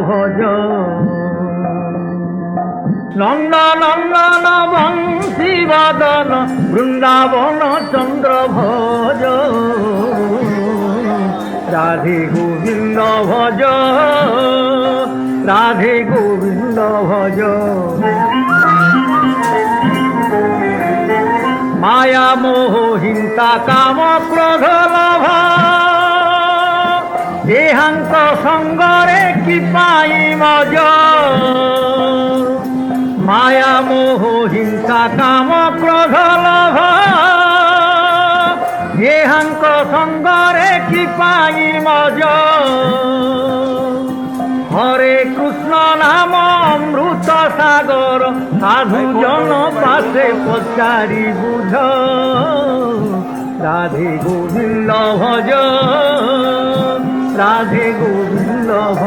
ভজ নন্দ নন্দন বংশী বদন বৃন্দাবন চন্দ্র ভজ রাধে গোবিন্দ ভজ রাধে গোবিন্দ ভজ মায়া মোহ হিংসা কাম ক্রোধ লোভ দেহান্ত সঙ্গরে কি পাই মজ মায়া মোহ হিংসা কাম ক্রোধ লোভ দেহান্ত সঙ্গরে কি পাই মজ হরে কৃষ্ণ নাম অমৃত সাগর সাধু জন পাশে পচারি বুঝ রাধে গোবিন্দ ভজ রাধে গোবিন্দ ভজ।